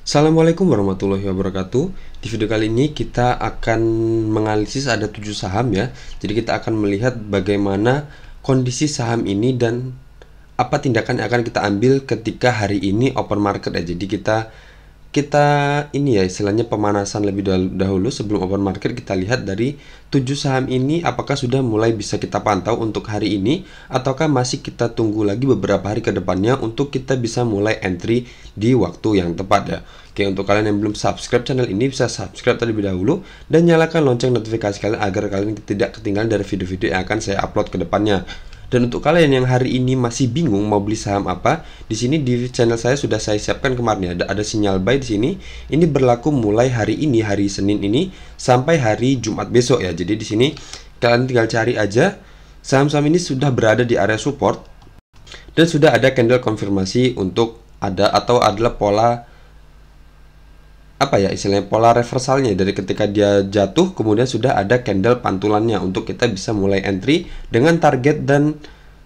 Assalamualaikum warahmatullahi wabarakatuh. Di video kali ini kita akan menganalisis ada 7 saham ya. Jadi kita akan melihat bagaimana kondisi saham ini dan apa tindakan yang akan kita ambil ketika hari ini open market ya. Jadi kita ini ya istilahnya pemanasan lebih dahulu sebelum open market. Kita lihat dari 7 saham ini apakah sudah mulai bisa kita pantau untuk hari ini, ataukah masih kita tunggu lagi beberapa hari ke depannya untuk kita bisa mulai entry di waktu yang tepat ya. Oke, untuk kalian yang belum subscribe channel ini bisa subscribe terlebih dahulu dan nyalakan lonceng notifikasi kalian agar kalian tidak ketinggalan dari video-video yang akan saya upload ke depannya. Dan untuk kalian yang hari ini masih bingung mau beli saham apa, di sini di channel saya sudah saya siapkan kemarin ada sinyal buy di sini. Ini berlaku mulai hari ini, hari Senin ini sampai hari Jumat besok ya. Jadi di sini kalian tinggal cari aja saham-saham ini sudah berada di area support dan sudah ada candle konfirmasi untuk adalah pola apa ya istilahnya pola reversalnya dari ketika dia jatuh kemudian sudah ada candle pantulannya untuk kita bisa mulai entry dengan target dan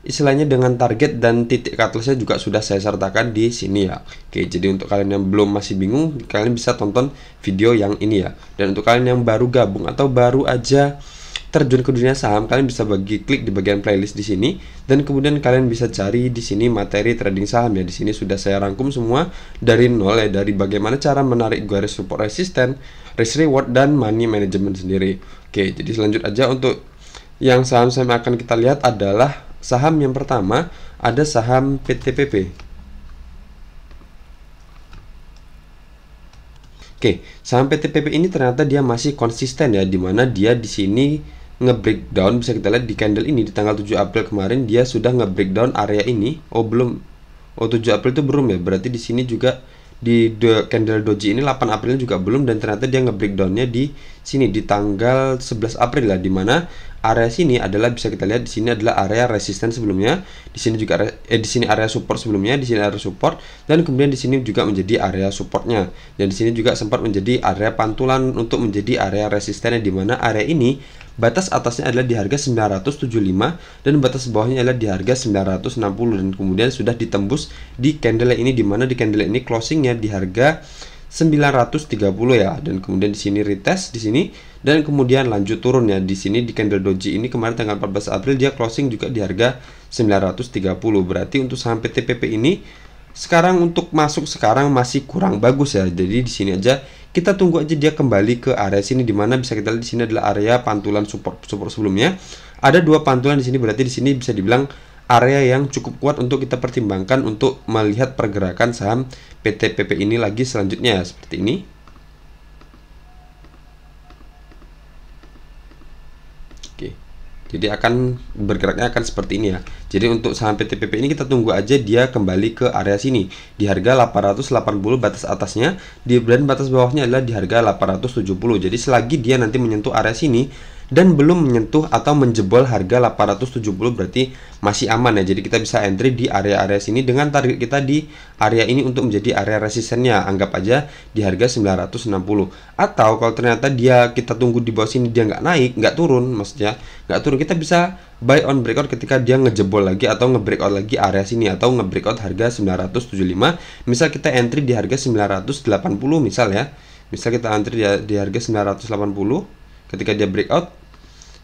istilahnya dengan target dan titik cut loss-nya juga sudah saya sertakan di sini ya. Oke, jadi untuk kalian yang belum masih bingung kalian bisa tonton video yang ini ya. Dan untuk kalian yang baru gabung atau baru aja terjun ke dunia saham, kalian bisa klik di bagian playlist di sini dan kemudian kalian bisa cari di sini materi trading saham ya. Di sini sudah saya rangkum semua dari nol ya, dari bagaimana cara menarik garis support resisten, risk reward dan money management sendiri. Oke, jadi selanjut aja untuk yang saham-saham yang akan kita lihat adalah saham yang pertama ada saham PTPP. Oke, saham PTPP ini ternyata dia masih konsisten ya, dimana dia di sini nge-breakdown, bisa kita lihat di candle ini di tanggal 7 April kemarin dia sudah nge-breakdown area ini. Oh belum, 7 April itu belum ya, berarti di sini juga di candle doji ini 8 April juga belum, dan ternyata dia nge-breakdownnya di sini di tanggal 11 April lah, dimana area sini adalah bisa kita lihat di sini adalah area resisten sebelumnya, di sini juga di sini area support sebelumnya, di sini area support, dan kemudian di sini juga menjadi area supportnya, dan di sini juga sempat menjadi area pantulan untuk menjadi area resistennya, dimana area ini batas atasnya adalah di harga 975 dan batas bawahnya adalah di harga 960, dan kemudian sudah ditembus di candle ini, dimana di candle ini closingnya di harga 930 ya, dan kemudian di sini retest di sini dan kemudian lanjut turun ya. Di sini di candle doji ini kemarin tanggal 14 April dia closing juga di harga 930. Berarti untuk saham PTPP ini sekarang untuk masuk sekarang masih kurang bagus ya. Jadi di sini aja kita tunggu aja dia kembali ke area sini, dimana bisa kita lihat di sini adalah area pantulan support sebelumnya. Ada dua pantulan di sini, berarti di sini bisa dibilang area yang cukup kuat untuk kita pertimbangkan untuk melihat pergerakan saham PTPP ini lagi selanjutnya seperti ini. Oke. Jadi akan bergeraknya akan seperti ini ya. Jadi untuk saham PTPP ini kita tunggu aja dia kembali ke area sini di harga 880 batas atasnya, dan batas bawahnya adalah di harga 870. Jadi selagi dia nanti menyentuh area sini dan belum menyentuh atau menjebol harga 870 berarti masih aman ya. Jadi kita bisa entry di area-area sini dengan target kita di area ini untuk menjadi area resistennya, anggap aja di harga 960. Atau kalau ternyata kita tunggu di bawah sini dia nggak naik, nggak turun, maksudnya nggak turun, kita bisa buy on breakout ketika dia ngejebol lagi atau nge-breakout lagi area sini atau nge-breakout harga 975. Misal kita entry di harga 980 misal ya. Misal kita entry di harga 980 ketika dia breakout,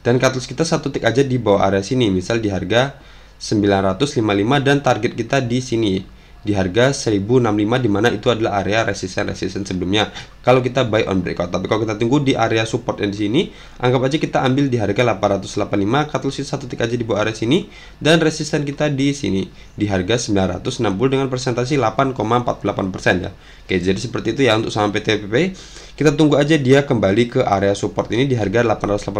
dan cut loss kita satu tick aja di bawah area sini, misal di harga 955, dan target kita di sini di harga 1065, dimana itu adalah area resisten sebelumnya kalau kita buy on breakout. Tapi kalau kita tunggu di area support yang di sini, anggap aja kita ambil di harga 885, cut loss satu tick aja di bawah area sini, dan resisten kita di sini di harga 960 dengan persentase 8,48% ya. Oke, jadi seperti itu ya untuk saham PTPP. Kita tunggu aja dia kembali ke area support ini di harga 880.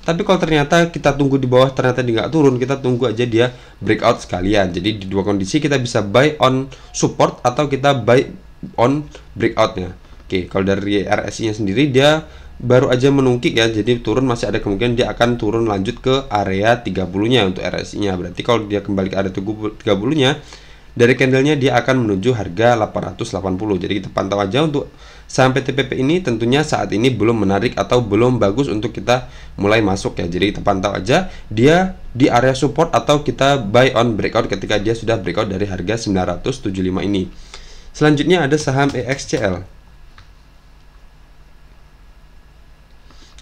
Tapi kalau ternyata kita tunggu di bawah ternyata dia nggak turun, kita tunggu aja dia breakout sekalian. Jadi di dua kondisi kita bisa buy on support atau kita buy on breakoutnya. Oke, kalau dari RSI-nya sendiri dia baru aja menungkik ya, jadi turun masih ada kemungkinan dia akan turun lanjut ke area 30-nya untuk RSI-nya. Berarti kalau dia kembali ke area 30-nya, dari candlenya dia akan menuju harga 880. Jadi kita pantau aja untuk saham PTPP ini. Tentunya saat ini belum menarik atau belum bagus untuk kita mulai masuk ya. Jadi kita pantau aja dia di area support atau kita buy on breakout ketika dia sudah breakout dari harga 975 ini. Selanjutnya ada saham EXCL.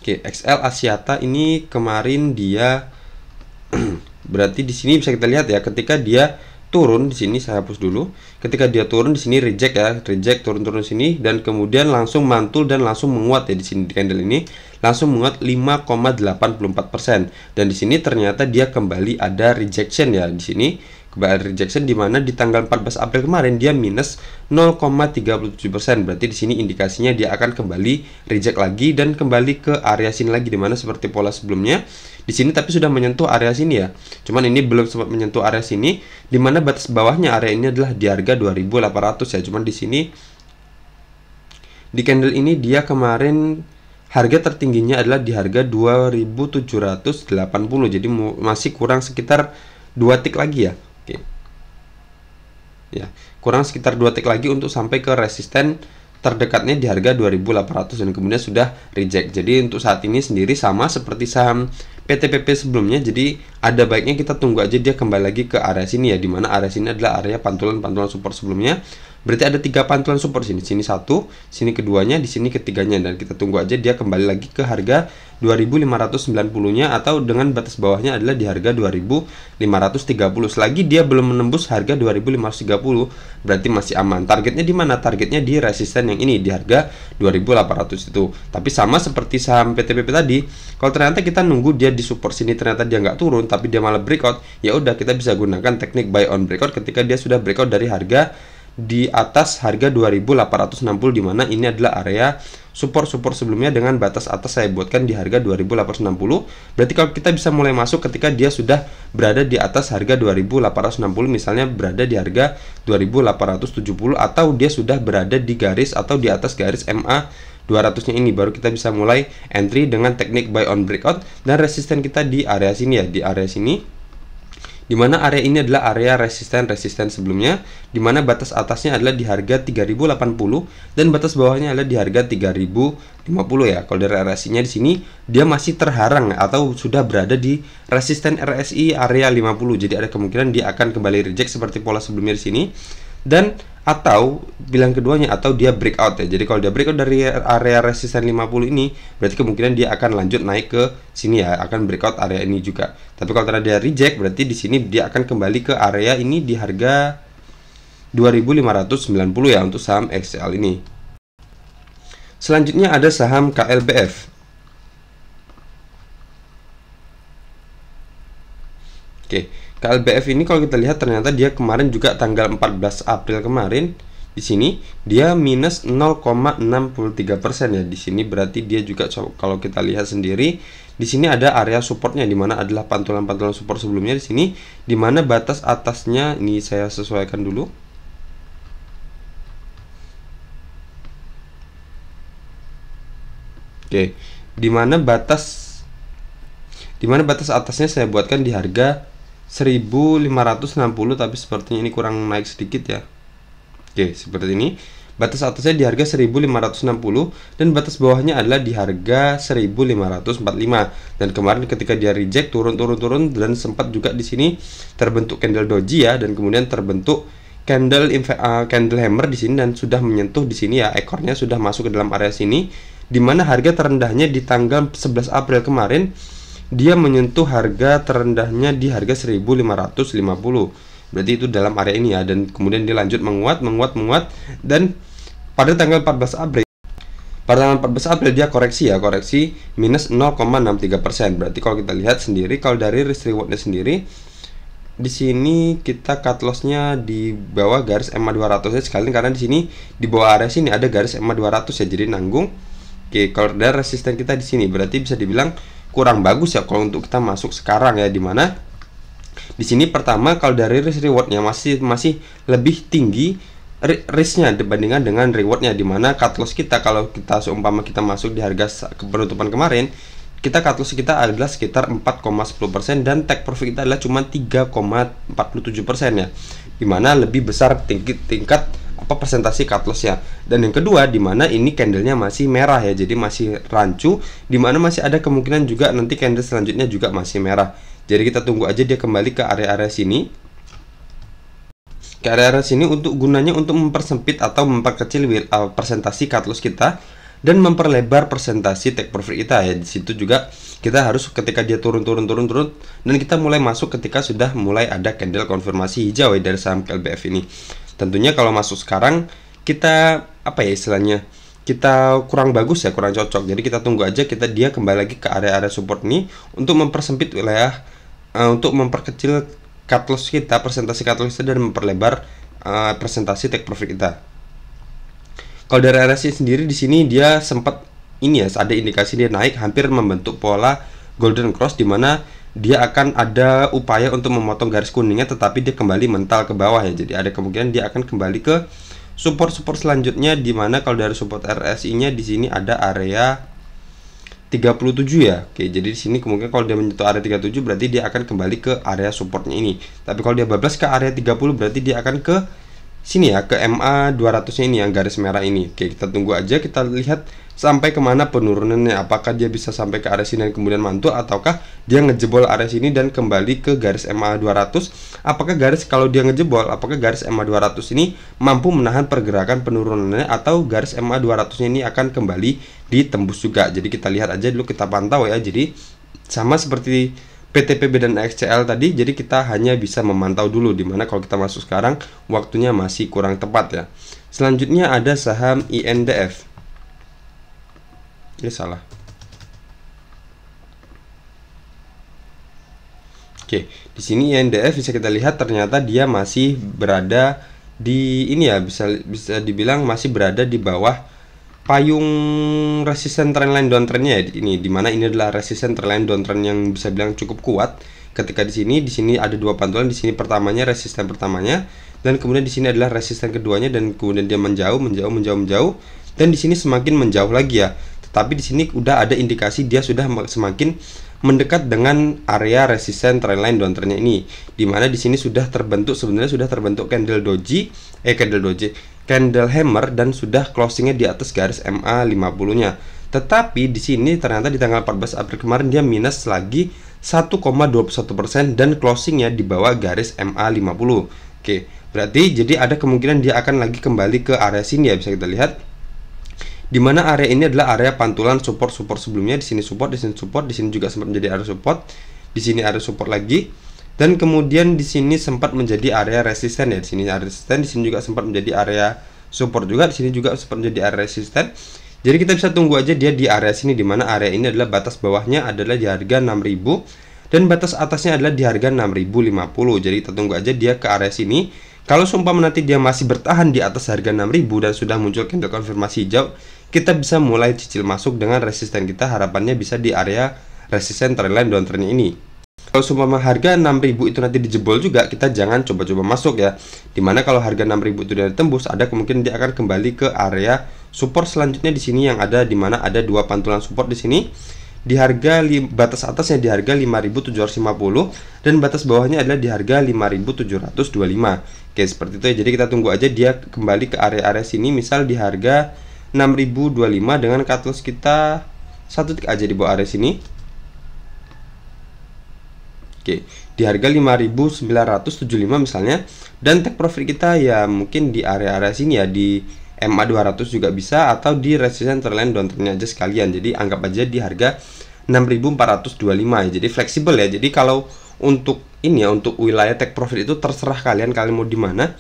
Oke, XL Axiata ini kemarin dia berarti di sini bisa kita lihat ya, ketika dia turun di sini, saya hapus dulu. Ketika dia turun di sini reject ya, reject turun-turun sini, dan kemudian langsung mantul dan langsung menguat ya di sini di candle ini, langsung menguat 5,84%. Dan di sini ternyata dia kembali ada rejection ya di sini. Kembali rejection di mana di tanggal 14 April kemarin dia minus 0,37%. Berarti di sini indikasinya dia akan kembali reject lagi dan kembali ke area sini lagi, di mana seperti pola sebelumnya di sini tapi sudah menyentuh area sini ya. Cuman ini belum sempat menyentuh area sini, di mana batas bawahnya area ini adalah di harga 2.800 ya. Cuman di sini di candle ini dia kemarin harga tertingginya adalah di harga 2.780. Jadi masih kurang sekitar 2 tick lagi ya. Oke. Ya, kurang sekitar 2 tick lagi untuk sampai ke resisten terdekatnya di harga 2.800 dan kemudian sudah reject. Jadi untuk saat ini sendiri sama seperti saham PTPP sebelumnya. Jadi ada baiknya kita tunggu aja dia kembali lagi ke area sini ya, dimana area sini adalah area pantulan-pantulan support sebelumnya. Berarti ada 3 pantulan support sini, sini 1, sini keduanya, di sini ketiganya, dan kita tunggu aja dia kembali lagi ke harga 2.590-nya atau dengan batas bawahnya adalah di harga 2.530. Selagi dia belum menembus harga 2.530, berarti masih aman. Targetnya di mana? Targetnya di resisten yang ini di harga 2.800 itu. Tapi sama seperti saham PTPP tadi, kalau ternyata kita nunggu dia di support sini ternyata dia nggak turun tapi dia malah breakout, ya udah kita bisa gunakan teknik buy on breakout ketika dia sudah breakout dari harga di atas harga 2.860, di mana ini adalah area support sebelumnya dengan batas atas saya buatkan di harga 2.860. Berarti kalau kita bisa mulai masuk ketika dia sudah berada di atas harga 2.860, misalnya berada di harga 2.870 atau dia sudah berada di garis atau di atas garis MA 200-nya ini, baru kita bisa mulai entry dengan teknik buy on breakout. Dan resisten kita di area sini ya, di area sini, dimana area ini adalah area resisten sebelumnya, dimana batas atasnya adalah di harga 3080 dan batas bawahnya adalah di harga 3050 ya. Kalau dari RSI-nya di sini dia masih terharang atau sudah berada di resisten RSI area 50, jadi ada kemungkinan dia akan kembali reject seperti pola sebelumnya di sini, dan atau bilang keduanya atau dia breakout ya. Jadi kalau dia breakout dari area resisten 50 ini, berarti kemungkinan dia akan lanjut naik ke sini ya, akan breakout area ini juga. Tapi kalau ternyata dia reject, berarti di sini dia akan kembali ke area ini di harga 2.590 ya untuk saham XCL ini. Selanjutnya ada saham KLBF. Oke, KLBF ini kalau kita lihat ternyata dia kemarin juga tanggal 14 April kemarin di sini dia minus 0,63% ya. Di sini berarti dia juga kalau kita lihat sendiri di sini ada area supportnya, di mana adalah pantulan-pantulan support sebelumnya di sini, di mana batas atasnya ini saya sesuaikan dulu. Oke, di mana batas atasnya saya buatkan di harga 1.560, tapi sepertinya ini kurang naik sedikit ya. Oke, seperti ini. Batas atasnya di harga 1.560 dan batas bawahnya adalah di harga 1.545. Dan kemarin ketika dia reject turun dan sempat juga di sini terbentuk candle doji ya, dan kemudian terbentuk candle hammer di sini dan sudah menyentuh di sini ya, ekornya sudah masuk ke dalam area sini, di mana harga terendahnya di tanggal 11 April kemarin dia menyentuh harga terendahnya di harga 1.550. Berarti itu dalam area ini ya, dan kemudian dia lanjut menguat dan pada tanggal 14 April dia koreksi minus 0,63%. Berarti kalau kita lihat sendiri, kalau dari risk rewardnya sendiri di sini kita cut lossnya di bawah garis MA 200 ya sekali, karena di sini di bawah area sini ada garis MA 200 ya, jadi nanggung. Oke, kalau dari resisten kita di sini berarti bisa dibilang kurang bagus ya kalau untuk kita masuk sekarang ya, dimana di sini pertama kalau dari risk rewardnya masih lebih tinggi risknya dibandingkan dengan rewardnya, dimana cut loss kita kalau kita seumpama kita masuk di harga penutupan kemarin, kita cut loss kita adalah sekitar 4,10% dan take profit kita adalah cuma 3,47% ya, dimana lebih besar tingkat persentasi cut loss ya. Dan yang kedua, dimana ini candlenya masih merah ya, jadi masih rancu, dimana masih ada kemungkinan juga nanti candle selanjutnya juga masih merah. Jadi kita tunggu aja dia kembali ke area-area sini. ke area sini untuk gunanya untuk mempersempit atau memperkecil persentasi cut loss kita dan memperlebar persentasi take profit kita ya. Di situ juga kita harus ketika dia turun dan kita mulai masuk ketika sudah mulai ada candle konfirmasi hijau ya dari saham KLBF ini. Tentunya kalau masuk sekarang kita apa ya istilahnya, kita kurang bagus ya, kurang cocok. Jadi kita tunggu aja dia kembali lagi ke area-area support ini untuk mempersempit wilayah, untuk memperkecil cut loss kita, presentasi cut loss kita, dan memperlebar presentasi take profit kita. Kalau dari RSI sendiri di sini dia sempat ini ya, ada indikasi dia naik hampir membentuk pola golden cross, di mana dia akan ada upaya untuk memotong garis kuningnya, tetapi dia kembali mental ke bawah ya. Jadi ada kemungkinan dia akan kembali ke support selanjutnya, di mana kalau dari support RSI-nya di sini ada area 37 ya. Oke, jadi di sini kemungkinan kalau dia menyentuh area 37 berarti dia akan kembali ke area supportnya ini. Tapi kalau dia bablas ke area 30 berarti dia akan ke sini ya, ke MA 200-nya ini yang garis merah ini. Oke, kita tunggu aja, kita lihat sampai kemana penurunannya. Apakah dia bisa sampai ke area sini dan kemudian mantul, ataukah dia ngejebol area sini dan kembali ke garis MA 200. Apakah kalau dia ngejebol, apakah garis MA 200 ini mampu menahan pergerakan penurunannya, atau garis MA 200-nya ini akan kembali ditembus juga. Jadi kita lihat aja dulu, kita pantau ya. Jadi sama seperti PTPB dan XCL tadi, jadi kita hanya bisa memantau dulu, dimana kalau kita masuk sekarang waktunya masih kurang tepat ya. Selanjutnya ada saham INDF. Ini salah. Oke, di sini INDF bisa kita lihat ternyata dia masih berada di ini ya, bisa dibilang masih berada di bawah payung resisten trendline downtrendnya ya, ini dimana ini adalah resisten trendline downtrend yang bisa bilang cukup kuat. Ketika di sini ada dua pantulan, di sini pertamanya resisten pertamanya, dan kemudian di sini adalah resisten keduanya, dan kemudian dia menjauh, dan di sini semakin menjauh lagi ya. Tetapi di sini udah ada indikasi dia sudah semakin mendekat dengan area resisten trendline downtrendnya ini, dimana di sini sudah terbentuk candle doji, candle hammer, dan sudah closingnya di atas garis MA 50-nya. Tetapi di sini ternyata di tanggal 14 April kemarin dia minus lagi 1,21% dan closingnya di bawah garis MA 50. Oke, berarti jadi ada kemungkinan dia akan lagi kembali ke area sini ya, bisa kita lihat. Dimana area ini adalah area pantulan support sebelumnya. Di sini support, di sini juga sempat menjadi area support, di sini area support lagi, dan kemudian di sini sempat menjadi area resisten ya. Di sini area resisten, di sini juga sempat menjadi area support juga, di sini juga sempat menjadi area resisten. Jadi kita bisa tunggu aja dia di area sini, dimana area ini adalah batas bawahnya adalah di harga 6.000 dan batas atasnya adalah di harga 6.050. Jadi kita tunggu aja dia ke area sini. Kalau sumpah nanti dia masih bertahan di atas harga 6.000 dan sudah muncul candle konfirmasi hijau, kita bisa mulai cicil masuk dengan resisten kita, harapannya bisa di area resisten trendline downtrendnya ini. Kalau sumpah harga 6.000 itu nanti dijebol juga, kita jangan coba-coba masuk ya. Dimana kalau harga 6.000 itu sudah ditembus, ada kemungkinan dia akan kembali ke area support selanjutnya di sini, yang ada dimana ada dua pantulan support di sini. Di harga batas atasnya di harga 5.750 dan batas bawahnya adalah di harga 5.725. Oke, seperti itu ya. Jadi kita tunggu aja dia kembali ke area-area sini, misal di harga 6.025 dengan cut loss kita 1 tick aja di bawah area sini. Oke, di harga 5.975 misalnya, dan take profit kita ya mungkin di area-area sini ya, di MA 200 juga bisa, atau di resisten trendline downtrendnya aja sekalian. Jadi anggap aja di harga 6.425 ya. Jadi fleksibel ya. Jadi kalau untuk ini ya, untuk wilayah take profit itu terserah kalian mau di mana.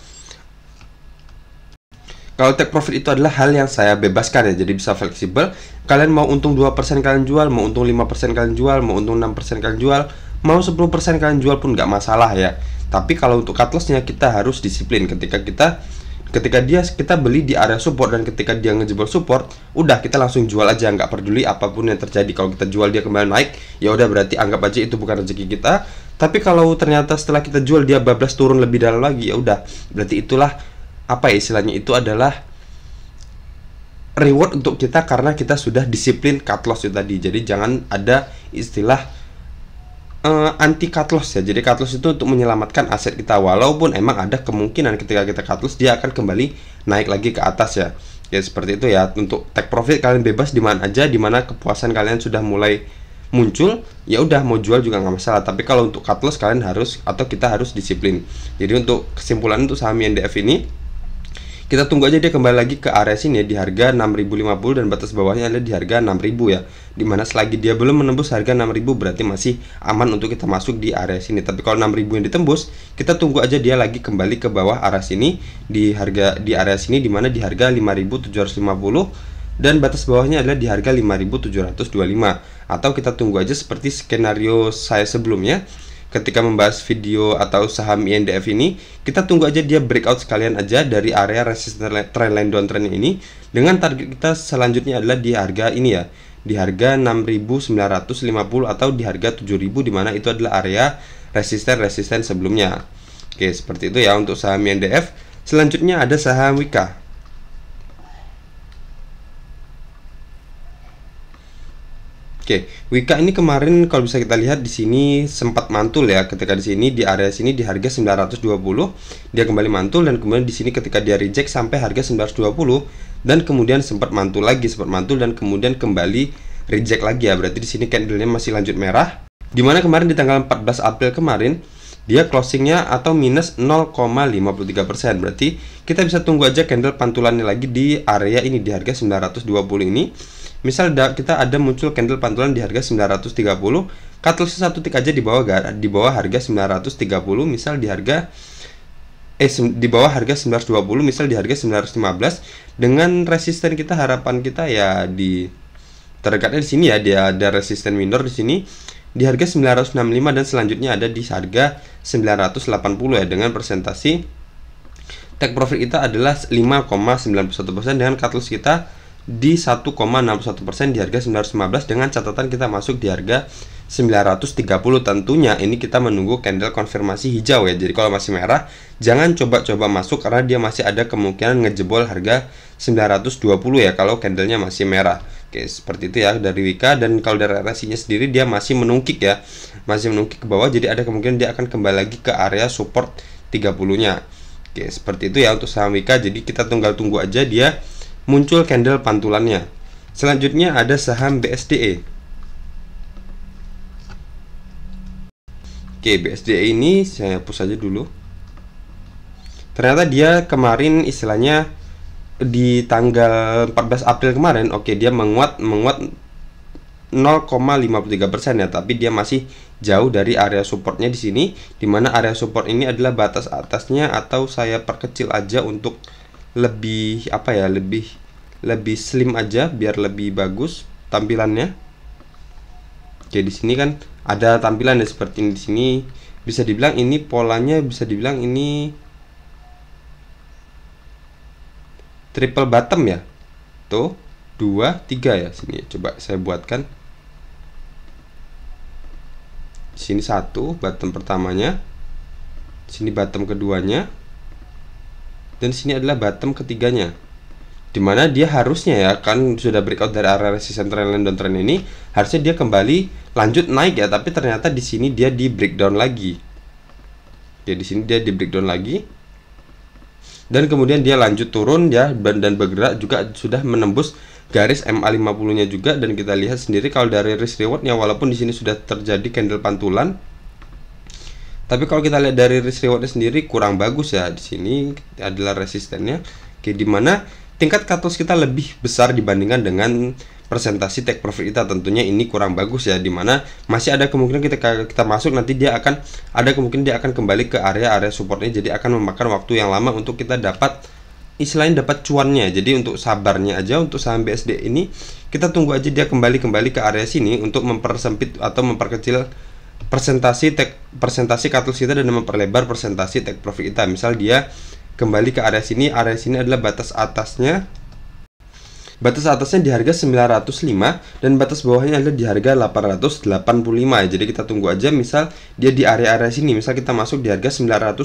Kalau take profit itu adalah hal yang saya bebaskan ya, jadi bisa fleksibel. Kalian mau untung 2% kalian jual, mau untung 5% kalian jual, mau untung 6% kalian jual, mau 10% kalian jual pun nggak masalah ya. Tapi kalau untuk cut loss-nya kita harus disiplin. Ketika kita beli di area support dan ketika dia ngejebol support, udah kita langsung jual aja, nggak peduli apapun yang terjadi. Kalau kita jual dia kembali naik, ya udah berarti anggap aja itu bukan rezeki kita. Tapi kalau ternyata setelah kita jual dia bablas turun lebih dalam lagi, ya udah berarti itulah apa ya istilahnya, itu adalah reward untuk kita karena kita sudah disiplin cut loss itu tadi. Jadi jangan ada istilah anti cut loss ya. Jadi cut loss itu untuk menyelamatkan aset kita, walaupun emang ada kemungkinan ketika kita cut loss dia akan kembali naik lagi ke atas ya. Ya seperti itu ya. Untuk take profit kalian bebas di mana aja, di mana kepuasan kalian sudah mulai muncul, ya udah mau jual juga nggak masalah. Tapi kalau untuk cut loss kalian harus, atau kita harus disiplin. Jadi untuk kesimpulan untuk saham INDF ini, kita tunggu aja dia kembali lagi ke area sini di harga 6050 dan batas bawahnya adalah di harga 6000 ya. Dimana selagi dia belum menembus harga 6000 berarti masih aman untuk kita masuk di area sini. Tapi kalau 6000 yang ditembus, kita tunggu aja dia lagi kembali ke bawah area sini di area sini, dimana di harga 5750 dan batas bawahnya adalah di harga 5725. Atau kita tunggu aja seperti skenario saya sebelumnya ketika membahas video atau saham INDF ini, kita tunggu aja dia breakout sekalian aja dari area resistance trendline downtrend ini, dengan target kita selanjutnya adalah di harga ini ya, di harga 6950 atau di harga 7000, dimana itu adalah area resisten sebelumnya. Oke, seperti itu ya untuk saham INDF. Selanjutnya ada saham Wika. Oke, Wika ini kemarin kalau bisa kita lihat di sini sempat mantul ya, ketika di sini di area sini di harga 920 dia kembali mantul, dan kemudian di sini ketika dia reject sampai harga 920 dan kemudian sempat mantul dan kemudian kembali reject lagi ya. Berarti di sini candlenya masih lanjut merah. Dimana kemarin di tanggal 14 April kemarin dia closingnya atau minus 0,53%. Berarti kita bisa tunggu aja candle pantulannya lagi di area ini di harga 920 ini. Misal kita ada muncul candle pantulan di harga 930, cut loss satu tick aja di bawah harga 930, misal di harga di bawah harga 920, misal di harga 915, dengan resisten kita, harapan kita ya di terdekatnya di sini ya, dia ada resisten minor di sini di harga 965 dan selanjutnya ada di harga 980 ya, dengan presentasi take profit kita adalah 5,91% dengan cut loss kita di 1,61% di harga 915, dengan catatan kita masuk di harga 930. Tentunya ini kita menunggu candle konfirmasi hijau ya. Jadi kalau masih merah jangan coba-coba masuk, karena dia masih ada kemungkinan ngejebol harga 920 ya kalau candlenya masih merah. Oke, seperti itu ya dari Wika. Dan kalau dari RSI-nya sendiri dia masih menungkik ya, masih menungkik ke bawah, jadi ada kemungkinan dia akan kembali lagi ke area support 30-nya. Oke, seperti itu ya untuk saham Wika. Jadi kita tunggu aja dia muncul candle pantulannya. Selanjutnya ada saham BSDE. Oke, BSDE ini saya hapus aja dulu. Ternyata dia kemarin istilahnya di tanggal 14 April kemarin, oke, dia menguat 0,53% ya, tapi dia masih jauh dari area supportnya di sini, dimana area support ini adalah batas atasnya, atau saya perkecil aja untuk lebih apa ya, lebih slim aja biar lebih bagus tampilannya. Oke, di sini kan ada tampilan ya seperti ini. Di sini bisa dibilang ini polanya, bisa dibilang ini triple bottom ya. Tuh, 2, 3 ya. Sini coba saya buatkan. Di sini 1 bottom pertamanya. Di sini bottom keduanya. Dan sini adalah bottom ketiganya, dimana dia harusnya ya kan sudah breakout dari area resistance trendline downtrend ini, harusnya dia kembali lanjut naik ya, tapi ternyata di sini dia di breakdown lagi. Ya, di sini dia di breakdown lagi, dan kemudian dia lanjut turun ya, dan bergerak juga sudah menembus garis MA50 nya juga. Dan kita lihat sendiri kalau dari risk rewardnya, walaupun di sini sudah terjadi candle pantulan, tapi kalau kita lihat dari risk rewardnya sendiri kurang bagus ya. Di sini adalah resistennya, oke, dimana tingkat cut loss kita lebih besar dibandingkan dengan presentasi take profit kita. Tentunya ini kurang bagus ya, dimana masih ada kemungkinan kita masuk nanti dia akan ada kemungkinan dia akan kembali ke area supportnya. Jadi akan memakan waktu yang lama untuk kita dapat istilahnya dapat cuannya. Jadi untuk sabarnya aja untuk saham BSD ini, kita tunggu aja dia kembali ke area sini untuk mempersempit atau memperkecil presentasi cut loss kita dan memperlebar presentasi take profit kita. Misal dia kembali ke area sini adalah batas atasnya di harga 905 dan batas bawahnya adalah di harga 885 ya. Jadi kita tunggu aja, misal dia di area sini, misal kita masuk di harga 910,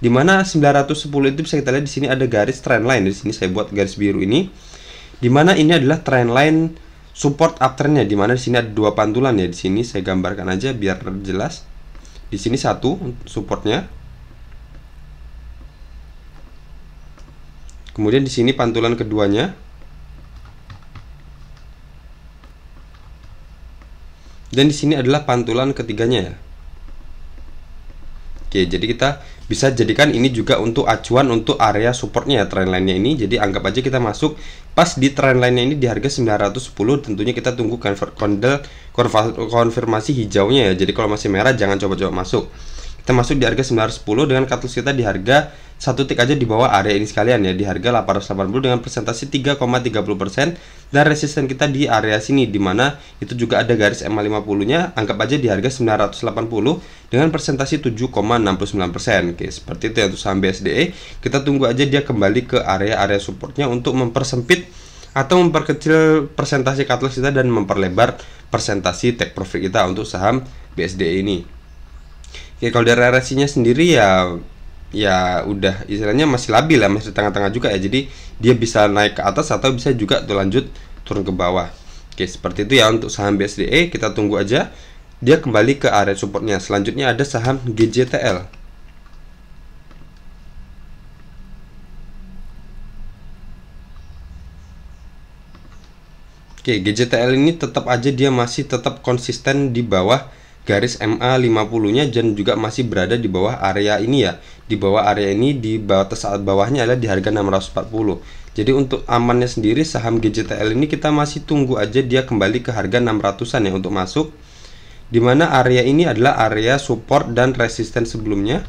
di mana 910 itu bisa kita lihat di sini ada garis trendline. Di sini saya buat garis biru ini, di mana ini adalah trendline support uptrendnya, di mana di sini ada 2 pantulan ya. Di sini saya gambarkan aja biar jelas. Di sini 1 supportnya, kemudian di sini pantulan keduanya, dan di sini adalah pantulan ketiganya ya. Oke, jadi kita bisa jadikan ini juga untuk acuan untuk area supportnya ya, trendline-nya ini. Jadi anggap aja kita masuk pas di trendline-nya ini di harga 910. Tentunya kita tunggu konfirmasi hijaunya ya. Jadi kalau masih merah jangan coba-coba masuk. Kita masuk di harga 910 dengan cut loss kita di harga satu tick aja di bawah area ini sekalian ya, di harga 880 dengan presentasi 3,30%, dan resisten kita di area sini dimana itu juga ada garis MA50 nya, anggap aja di harga 980 dengan presentasi 7,69%. Oke, seperti itu ya untuk saham BSDE. Kita tunggu aja dia kembali ke area-area supportnya untuk mempersempit atau memperkecil persentase cut loss kita dan memperlebar persentasi take profit kita untuk saham BSDE ini. Oke, kalau dari RSI-nya sendiri ya udah istilahnya masih labil ya, masih tengah-tengah juga ya. Jadi dia bisa naik ke atas atau bisa juga tuh lanjut turun ke bawah. Oke, seperti itu ya untuk saham BSDE. Kita tunggu aja dia kembali ke area supportnya. Selanjutnya ada saham GJTL. Oke, GJTL ini tetap aja dia masih tetap konsisten di bawah garis MA50 nya dan juga masih berada di bawah area ini ya. Di bawah area ini, di batas bawahnya adalah di harga 640. Jadi untuk amannya sendiri saham GJTL ini kita masih tunggu aja dia kembali ke harga 600-an ya untuk masuk. Dimana area ini adalah area support dan resisten sebelumnya.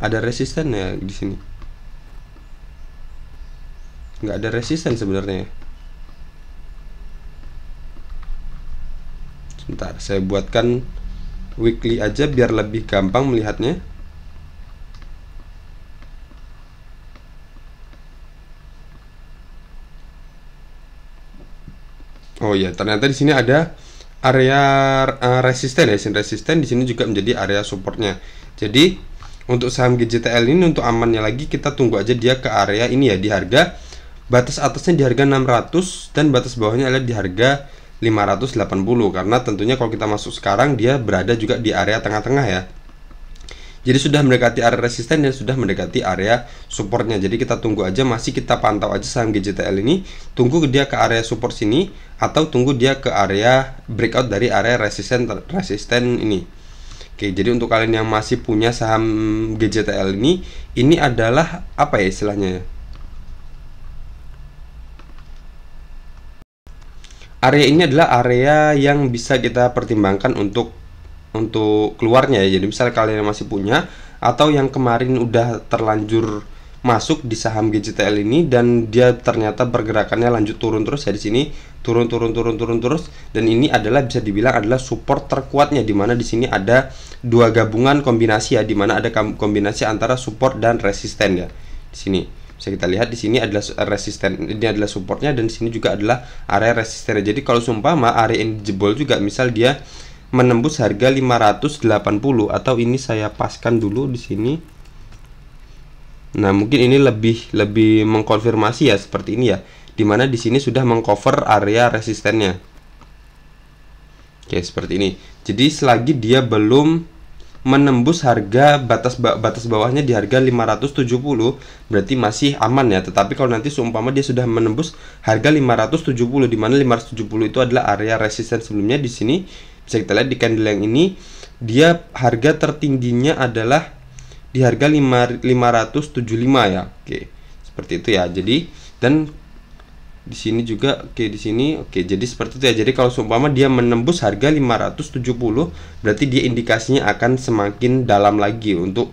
Ada resisten ya di sini. Nggak ada resisten sebenarnya. Sebentar, saya buatkan weekly aja biar lebih gampang melihatnya. Oh ya, ternyata di sini ada area resisten ya, resisten di sini juga menjadi area supportnya. Jadi untuk saham GJTL ini untuk amannya lagi kita tunggu aja dia ke area ini ya, di harga batas atasnya di harga 600 dan batas bawahnya adalah di harga 580, karena tentunya kalau kita masuk sekarang dia berada juga di area tengah-tengah ya. Jadi sudah mendekati area resisten dan sudah mendekati area supportnya. Jadi kita tunggu aja, masih kita pantau aja saham GJTL ini, tunggu dia ke area support sini atau tunggu dia ke area breakout dari area resisten ini. Oke, jadi untuk kalian yang masih punya saham GJTL ini adalah apa ya istilahnya ya? Area ini adalah area yang bisa kita pertimbangkan untuk keluarnya ya. Jadi misal kalian yang masih punya atau yang kemarin udah terlanjur masuk di saham GJTL ini dan dia ternyata pergerakannya lanjut turun terus ya, di sini turun terus, dan ini adalah bisa dibilang adalah support terkuatnya, dimana di sini ada dua gabungan kombinasi ya, dimana ada kombinasi antara support dan resisten ya. Di sini bisa kita lihat, di sini adalah resisten, ini adalah supportnya, dan di sini juga adalah area resisten. Jadi kalau seumpama area ini jebol juga, misal dia menembus harga 580 atau ini saya paskan dulu di sini. Nah, mungkin ini lebih mengkonfirmasi ya seperti ini ya, dimana di sini sudah mengcover area resistennya. Oke, seperti ini. Jadi selagi dia belum menembus harga batas bawahnya di harga 570, berarti masih aman ya. Tetapi kalau nanti seumpama dia sudah menembus harga 570, di mana 570 itu adalah area resisten sebelumnya, di sini bisa kita lihat di candle yang ini dia harga tertingginya adalah di harga 575 ya. Oke, seperti itu ya. Jadi dan di sini juga di sini jadi seperti itu ya. Jadi kalau seumpama dia menembus harga 570, berarti dia indikasinya akan semakin dalam lagi untuk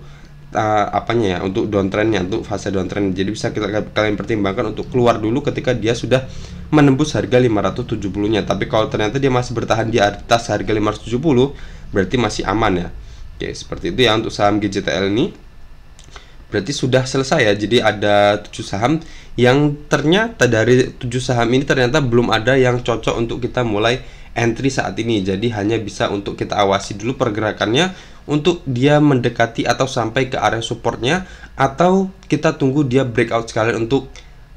apanya ya, untuk downtrendnya, untuk fase downtrend. Jadi bisa kalian pertimbangkan untuk keluar dulu ketika dia sudah menembus harga 570-nya. Tapi kalau ternyata dia masih bertahan di atas harga 570, berarti masih aman ya. Oke, seperti itu ya untuk saham GJTL ini. Berarti sudah selesai ya. Jadi ada 7 saham yang ternyata dari 7 saham ini ternyata belum ada yang cocok untuk kita mulai entry saat ini. Jadi hanya bisa untuk kita awasi dulu pergerakannya untuk dia mendekati atau sampai ke area supportnya, atau kita tunggu dia breakout sekalian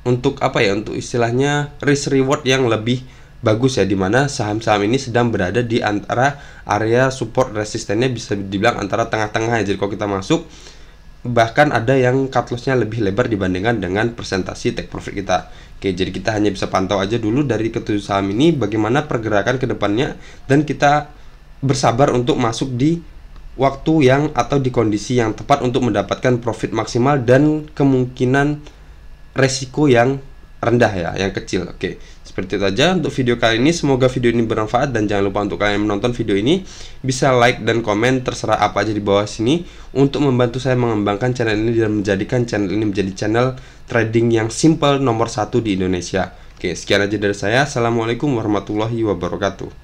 untuk apa ya, untuk istilahnya risk reward yang lebih bagus ya, dimana saham-saham ini sedang berada di antara area support resistennya, bisa dibilang antara tengah-tengah ya. Jadi kalau kita masuk bahkan ada yang cut lossnya lebih lebar dibandingkan dengan presentasi take profit kita. Oke, jadi kita hanya bisa pantau aja dulu dari ketujuh saham ini bagaimana pergerakan ke depannya, dan kita bersabar untuk masuk di waktu yang atau di kondisi yang tepat untuk mendapatkan profit maksimal dan kemungkinan resiko yang rendah ya, yang kecil. Oke, seperti itu aja untuk video kali ini. Semoga video ini bermanfaat, dan jangan lupa untuk kalian menonton video ini bisa like dan komen terserah apa aja di bawah sini untuk membantu saya mengembangkan channel ini dan menjadikan channel ini menjadi channel trading yang simple nomor 1 di Indonesia. Oke, sekian aja dari saya. Assalamualaikum warahmatullahi wabarakatuh.